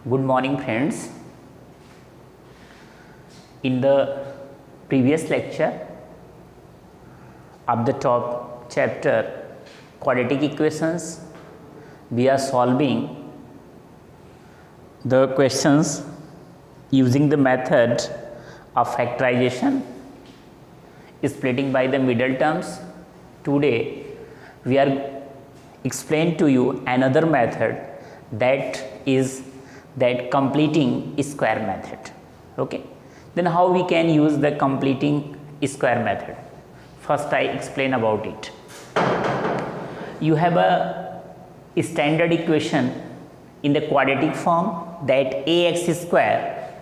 Good morning, friends. In the previous lecture of the top chapter quadratic equations, we are solving the questions using the method of factorization, splitting by the middle terms. Today we are explain to you another method, that is that completing square method. Okay, then how we can use the completing square method? First I explain about it. You have a standard equation in the quadratic form, that ax square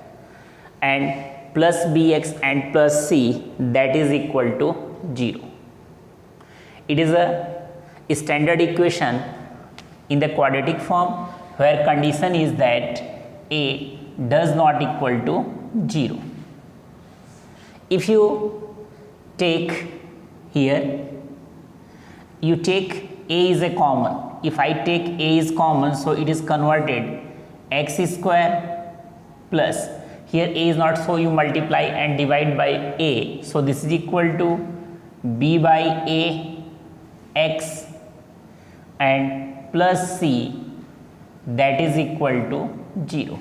and plus bx and plus c, that is equal to 0. It is a standard equation in the quadratic form where condition is that a does not equal to 0. If you take here, you take a is a common. If I take a is common, so it is converted x square plus, here a is not, so you multiply and divide by a, so this is equal to b by a x and plus c, that is equal to 0.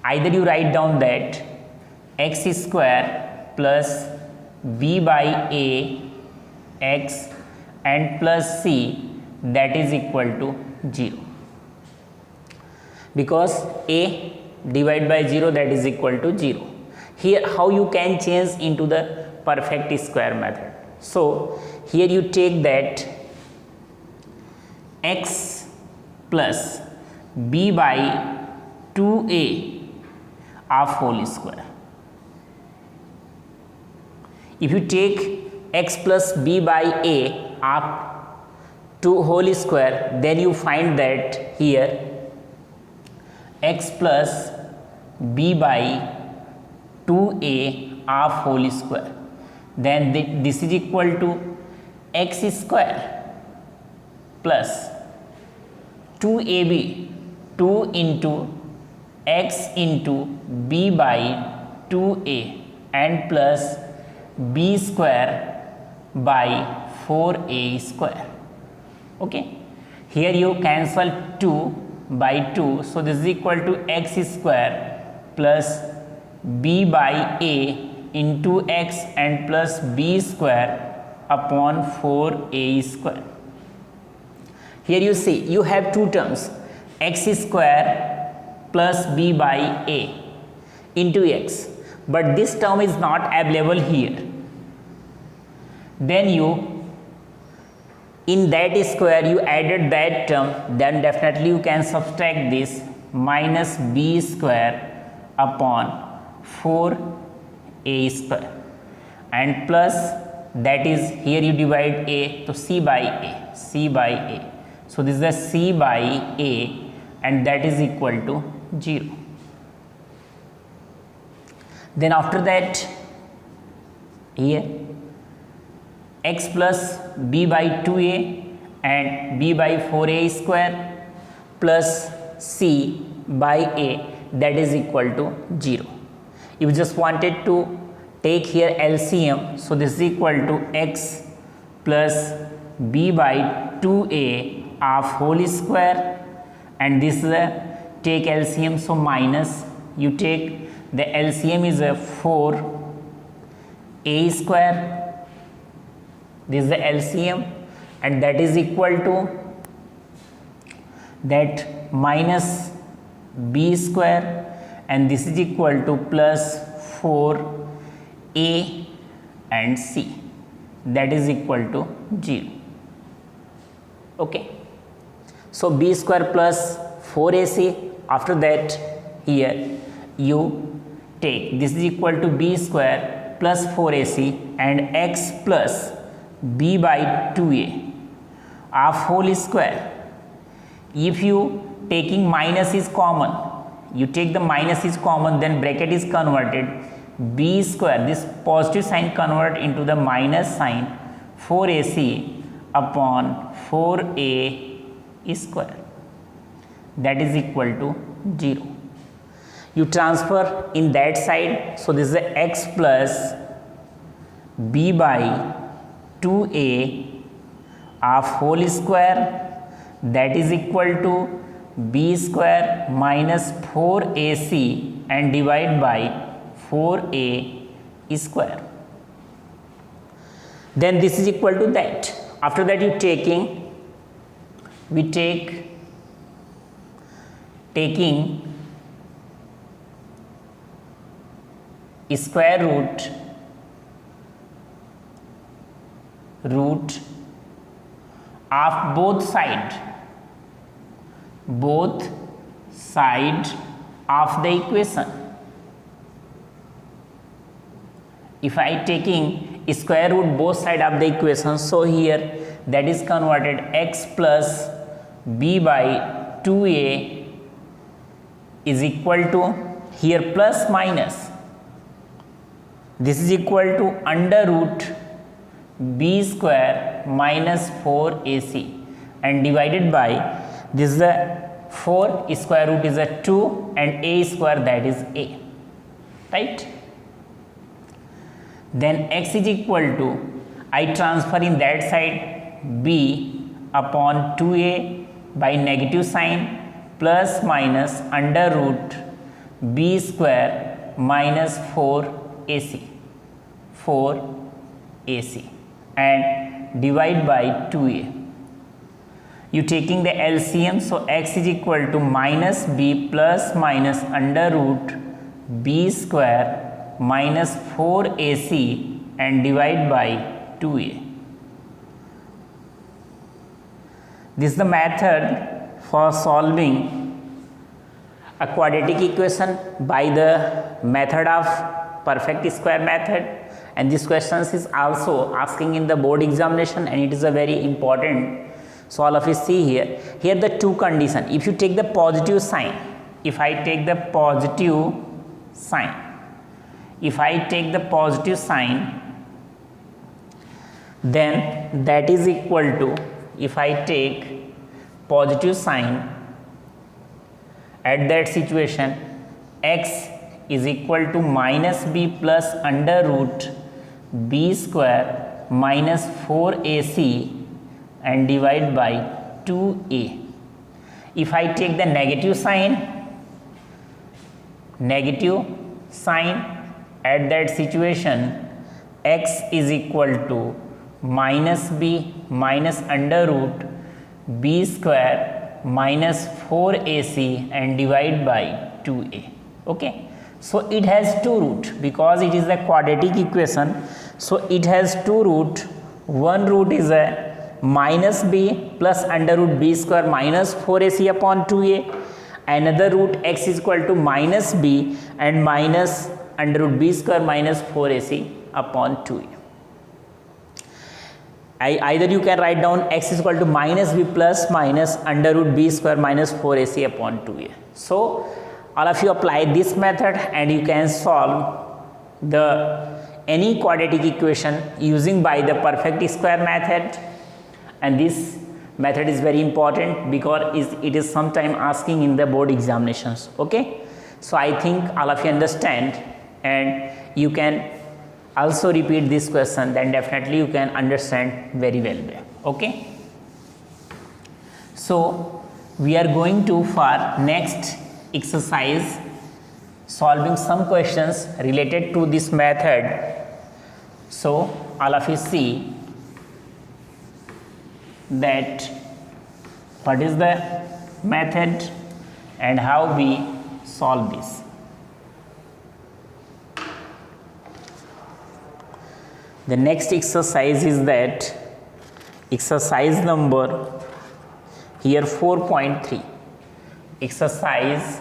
Either you write down that x square plus b by a x and plus c, that is equal to 0, because a divided by 0, that is equal to 0. Here how you can change into the perfect square method? So here you take that x plus b by 2a of whole square. If you take x plus b by a of 2 whole square, then you find that here x plus b by 2a of whole square, then this is equal to x square plus 2ab, 2 into x into b by 2a and plus b square by 4a square. Okay, here you cancel 2 by 2, so this is equal to x square plus b by a into x and plus b square upon 4a square. Here you see you have two terms, x square plus b by a into x, but this term is not available here. Then you, in that square you added that term, then definitely you can subtract this minus b square upon 4a square and plus, that is here you divide a, so c by a, c by a, so this is a c by a and that is equal to 0. Then after that, here x plus b by 2a and b by 4a square plus c by a, that is equal to 0. If you just wanted to take here LCM, so this is equal to x plus b by 2a of whole square, and this is a take LCM, so minus, you take the LCM is a 4a square, this is the LCM, and that is equal to that minus b square, and this is equal to plus 4a and c, that is equal to 0. Okay, so b square plus 4ac, after that here you take this is equal to b square plus 4ac and x plus b by 2a of whole square. If you taking minus is common, you take the minus is common, then bracket is converted, b square, this positive sign convert into the minus sign, 4ac upon 4a square. that is equal to 0. You transfer in that side, so this is a x plus b by 2a of whole square, that is equal to b square minus 4ac and divide by 4a square. Then this is equal to that. After that we taking square root of both side of the equation. If I taking square root both side of the equation, so here that is converted x plus b by 2a is equal to, here plus minus, this is equal to under root b square minus 4ac and divided by, this is a 4 square root is a 2 and a square, that is a, right. Then x is equal to, I transfer in that side b upon 2a by negative sign plus minus under root b square minus 4ac and divide by 2a. You taking the LCM, so x is equal to minus b plus minus under root b square minus 4ac and divide by 2a. This is the method for solving a quadratic equation by the method of perfect square method, and this question is also asking in the board examination and it is a very important. So all of you see here the two condition. If you take the positive sign, if I take the positive sign, then that is equal to, if I take positive sign, at that situation x is equal to minus b plus under root b square minus 4ac and divide by 2a. If I take the negative sign, at that situation x is equal to minus b minus under root b square minus 4ac and divide by 2a. Okay, so it has two root because it is a quadratic equation, so it has two root. One root is a minus b plus under root b square minus 4ac upon 2a, another root x is equal to minus b and minus under root b square minus 4ac upon 2a. Either you can write down x is equal to minus b plus minus under root b square minus 4ac upon 2a. So all of you apply this method and you can solve any quadratic equation using by the perfect square method, and this method is very important because it is sometime asking in the board examinations. Okay, so I think all of you understand and you can also repeat this question, then definitely you can understand very well there. Okay, so we are going to for next exercise solving some questions related to this method. So all of you see that what is the method and how we solve this. The next exercise is that exercise number here 4.3. Exercise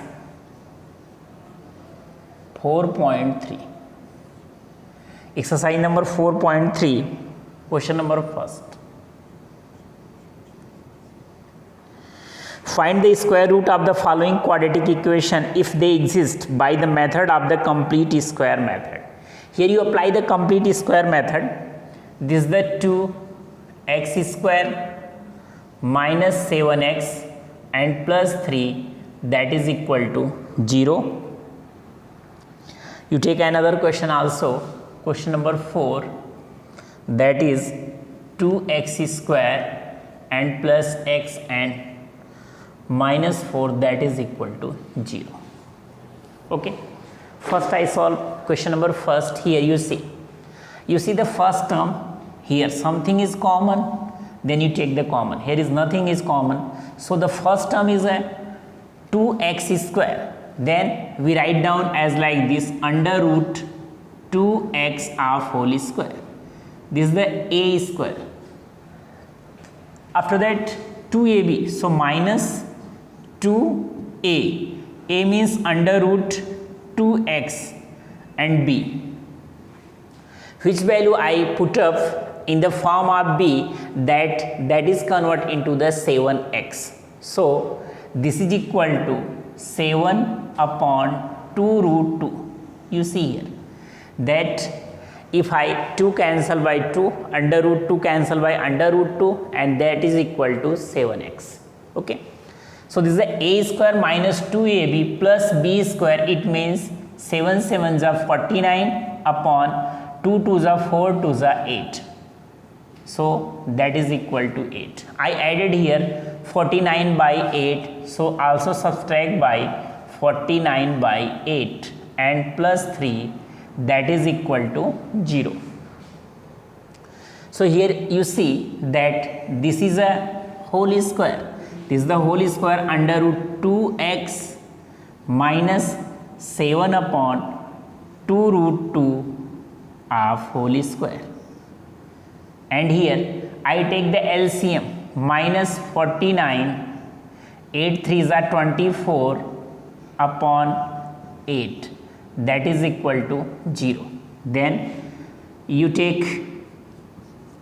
4.3. Exercise number 4.3, question number first. Find the square root of the following quadratic equation if they exist by the method of the complete square method. Here you apply the complete square method. This is the 2x square minus 7x and plus 3 that is equal to 0. You take another question also, question number 4, that is 2x square and plus x and minus 4 that is equal to 0. Okay, first I solve question number first. Here you see the first term, here something is common, then you take the common. Here is nothing is common, so the first term is a 2x square. Then we write down as like this, under root 2x half whole square. This is the a square. After that 2ab, so minus 2a. A means under root 2x and b. Which value I put up in the form of b, that is convert into the 7x. So this is equal to 7 upon 2 root 2. You see here that if I 2 cancel by 2, under root 2 cancel by under root 2, and that is equal to 7x. Okay, so this is the a square minus 2ab plus b square. It means 7 7s are 49 upon 2 2s are 4 2s are 8. So that is equal to 8. I added here 49 by 8, so also subtract by 49 by 8 and plus 3 that is equal to 0. So here you see that this is a whole square. This is the whole square under root 2x minus 7 upon 2 root 2 of whole square. And here I take the LCM, minus 49, 8 3s are 24 upon 8, that is equal to 0. Then you take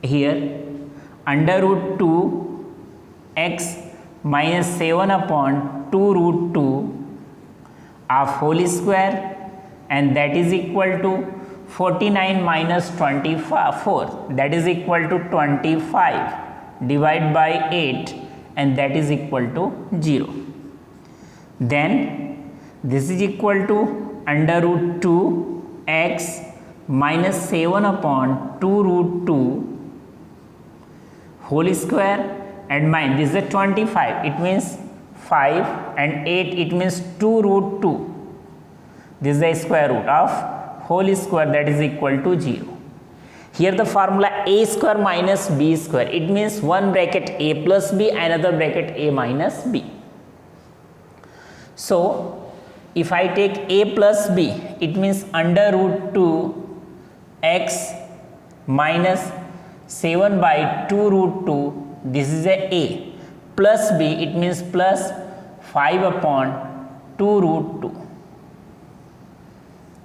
here under root 2 x minus 7 upon 2 root 2 of whole square, and that is equal to 49 minus 24, that is equal to 25, divide by 8, and that is equal to 0. Then this is equal to under root 2 x minus 7 upon 2 root 2 whole square, and minus this is a 25, it means 5, and 8, it means 2 root 2. This is the square root of whole square, that is equal to 0. Here the formula a square minus b square, it means one bracket a plus b, another bracket a minus b. So if I take a plus b, it means under root 2 x minus 7 by 2 root 2, this is a plus b, it means plus 5 upon 2 root 2.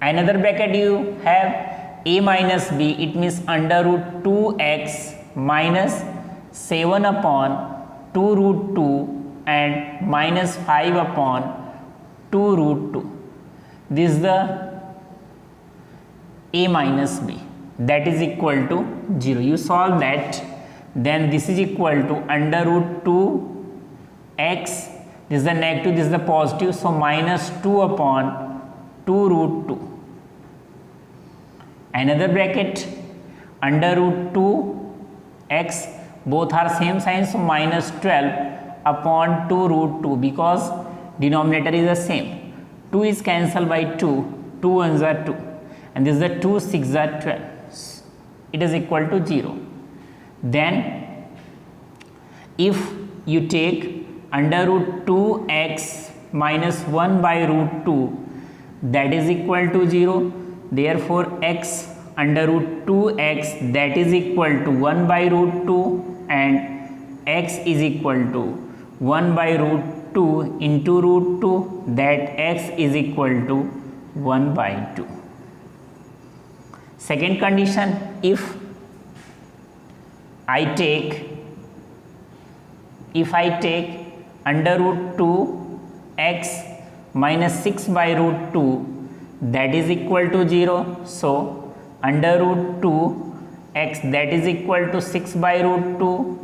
Another bracket you have a minus b, it means under root 2x minus 7 upon 2 root 2 and minus 5 upon 2 root 2. This is the a minus b, that is equal to 0. You solve that, then this is equal to under root 2 x, this is the negative, this is the positive, so minus 2 upon 2 root 2. Another bracket under root 2 x, both are same sign, so minus 12 upon 2 root 2, because denominator is the same. 2 is cancelled by 2, 2 1s are 2, and this is the 2 6 are 12, it is equal to 0. Then if you take under root 2x minus 1 by root 2, that is equal to 0. Therefore x under root 2x, that is equal to 1 by root 2, and x is equal to 1 by root 2 into root 2, that x is equal to 1 by 2. Second condition, if I take under root 2 x minus 6 by root 2, that is equal to 0. So under root 2 x, that is equal to 6 by root 2,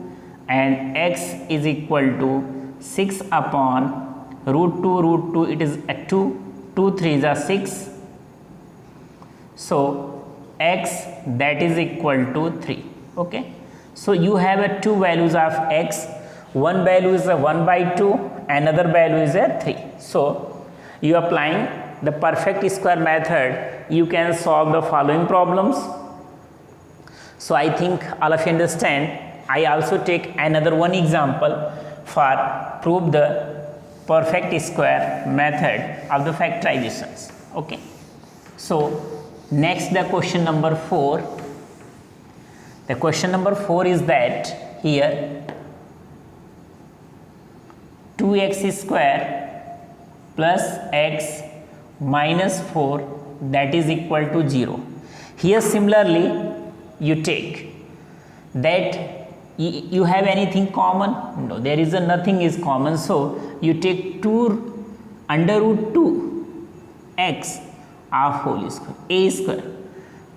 and x is equal to 6 upon root 2 it is a 2, 2 3 is a 6. So x that is equal to 3. Okay, so you have a two values of x, one value is a 1 by 2, another value is a 3. So you applying the perfect square method, you can solve the following problems. So I think all of you understand. I also take another one example for prove the perfect square method of the factorizations. Okay, so next the question number 4. The question number 4 is that here 2x square plus x minus 4 that is equal to 0. Here similarly you take that you have anything common? No, there is nothing is common. So you take 2 under root 2 x of whole square a square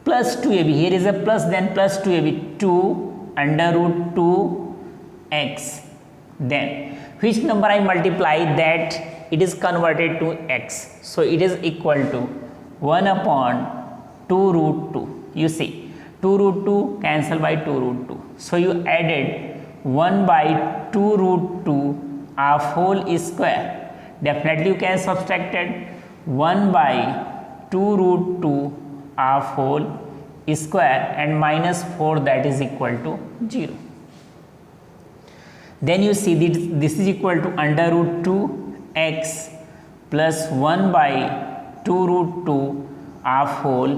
plus 2ab. Here is a plus, then plus 2ab, 2 under root 2 x. Then which number I multiply that it is converted to x. So it is equal to 1 upon 2 root 2. You see 2 root 2 cancel by 2 root 2. So you added 1 by 2 root 2 of whole square. Definitely you can subtract it 1 by 2 root 2 of whole square and minus 4 that is equal to 0. Then you see this is equal to under root 2 x plus 1 by 2 root 2 of whole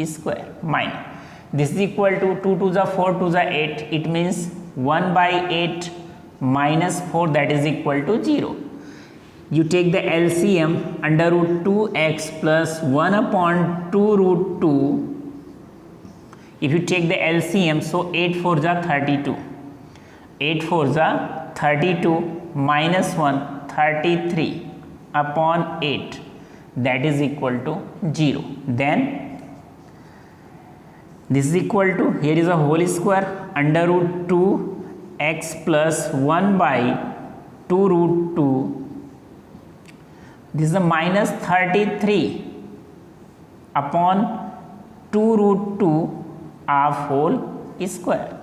square minus. This is equal to 2 to the 4 to the 8. It means 1 by 8 minus 4 that is equal to 0. You take the LCM under root 2x plus 1 upon 2 root 2. If you take the LCM, so 8 4 is 32. 8 4 is 32 minus 1 33 upon 8 that is equal to 0. Then this is equal to, here is a whole square under root 2 x plus 1 by 2 root 2. This is a minus 33 upon 2 root 2 of whole square.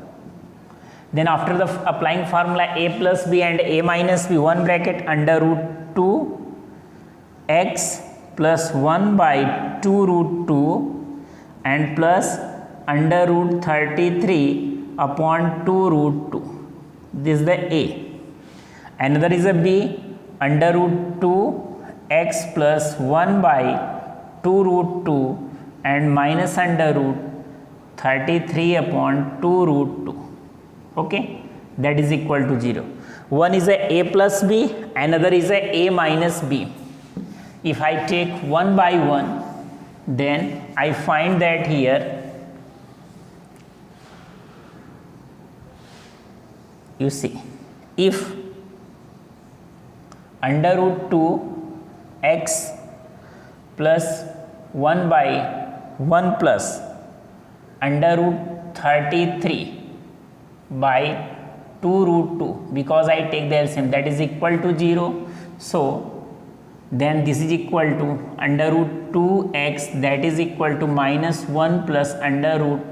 Then after the applying formula a plus b and a minus b, one bracket under root 2 x plus 1 by 2 root 2 and plus under root 33 upon 2 root 2. This is the a. Another is a b under root 2 x plus 1 by 2 root 2 and minus under root 33 upon 2 root 2. Okay, that is equal to 0. One is a plus b, another is a minus b. If I take one by one, then I find that here you see, if under root 2 x plus 1 by 1 plus under root 33 by 2 root 2, because I take the LCM, that is equal to 0. So then this is equal to under root 2x that is equal to minus 1 plus under root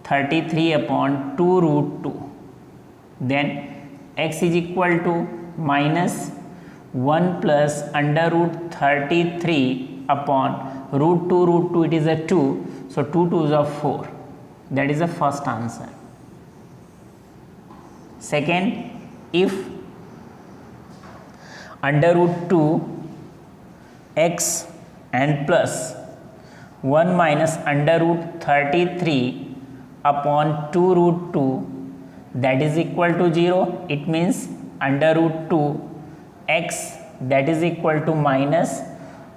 33 upon 2 root 2. Then x is equal to minus 1 plus under root 33 upon root 2, it is a 2. So 2 2s are 4. That is the first answer. Second, if under root 2 x and plus 1 minus under root 33 upon 2 root 2 that is equal to 0, it means under root 2 x that is equal to minus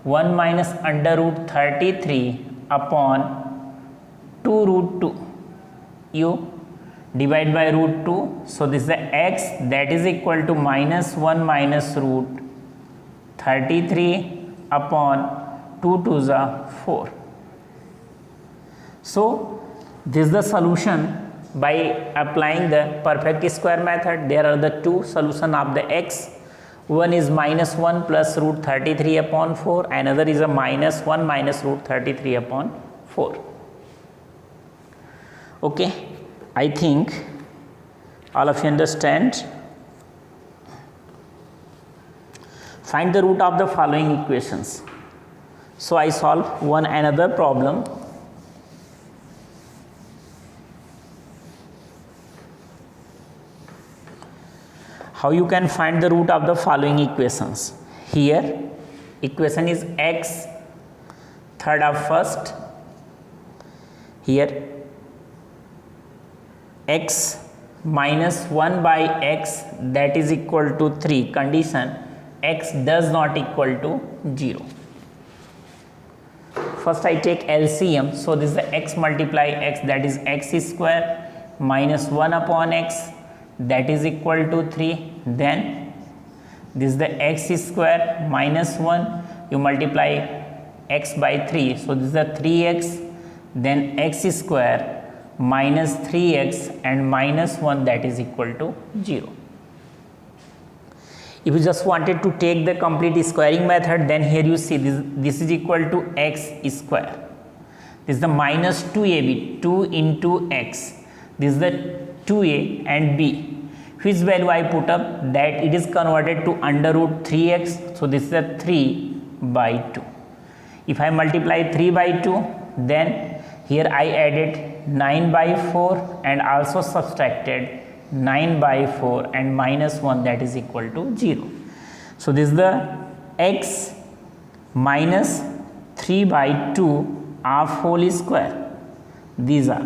1 minus under root 33 upon 2 root 2. You divide by root 2. So this is the x that is equal to minus 1 minus root 33 upon 2 to the 4. So this is the solution by applying the perfect square method. There are the two solution of the x. One is minus 1 plus root 33 upon 4, another is a minus 1 minus root 33 upon 4. Okay, I think all of you understand. Find the root of the following equations. So I solve one another problem. How you can find the root of the following equations? Here equation is x third of first. Here x minus 1 by x, that is equal to 3. Condition: x does not equal to 0. First I take LCM. So this is the x multiply x, that is x square minus 1 upon x, that is equal to 3. Then this is the x square minus 1, you multiply x by 3, so this is the 3x, then x square minus 3x and minus 1, that is equal to 0. If you just wanted to take the complete squaring method, then here you see this is equal to x square. This is the minus 2ab, 2 into x. This is the 2a and b. Which value I put up? That it is converted to under root 3x. So this is a 3 by 2. If I multiply 3 by 2, then here I added 9 by 4 and also subtracted 9 by 4 and minus 1, that is equal to 0. So this is the x minus 3 by 2 of whole square. These are,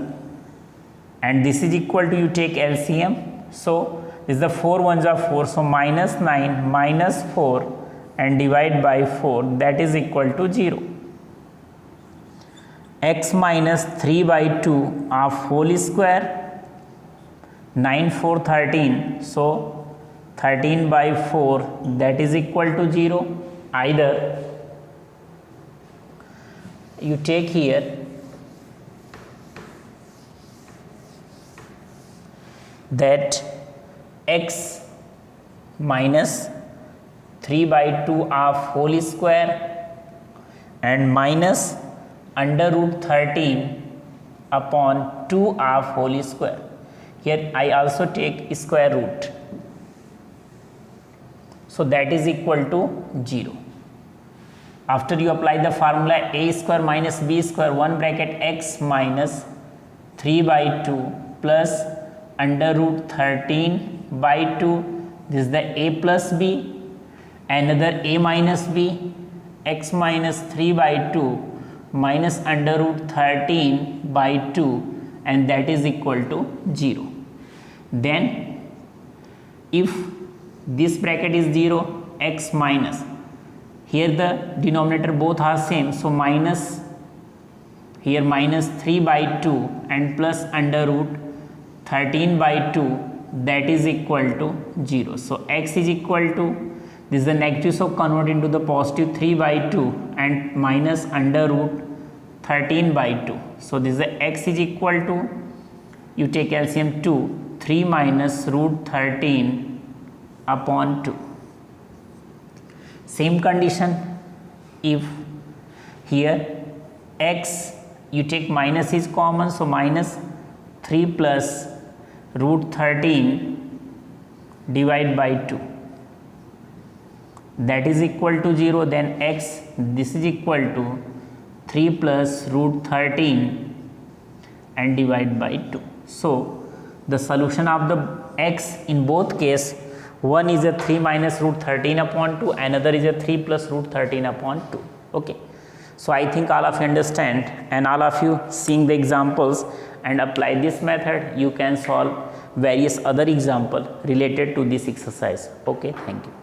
and this is equal to, you take LCM. So this is the 4 ones are 4. So minus 9 minus 4 and divide by 4, that is equal to 0. X minus 3 by 2 of whole square, 9 4 13, so 13 by 4, that is equal to 0. Either you take here that x minus 3 by 2 of whole square and minus under root 13 upon 2 of whole square. Here I also take square root. So that is equal to 0. After you apply the formula a square minus b square, 1 bracket x minus 3 by 2 plus under root 13 by 2, this is the a plus b, another a minus b, x minus 3 by 2 minus under root 13 by 2, and that is equal to 0. Then if this bracket is 0, x minus, here the denominator both are same, so minus, here minus 3 by 2 and plus under root 13 by 2, that is equal to 0. So x is equal to, this is the negative, so convert into the positive, 3 by 2 and minus under root 13 by 2. So this is the x is equal to, you take LCM 2, 3 minus root 13 upon 2. Same condition, if here x, you take minus is common, so minus 3 plus root 13 divide by 2, that is equal to 0. Then x, this is equal to 3 plus root 13 and divide by 2. So the solution of the x in both case, one is a 3 minus root 13 upon 2, another is a 3 plus root 13 upon 2. Okay. So I think all of you understand, and all of you seeing the examples and apply this method, you can solve various other example related to this exercise. Okay, thank you.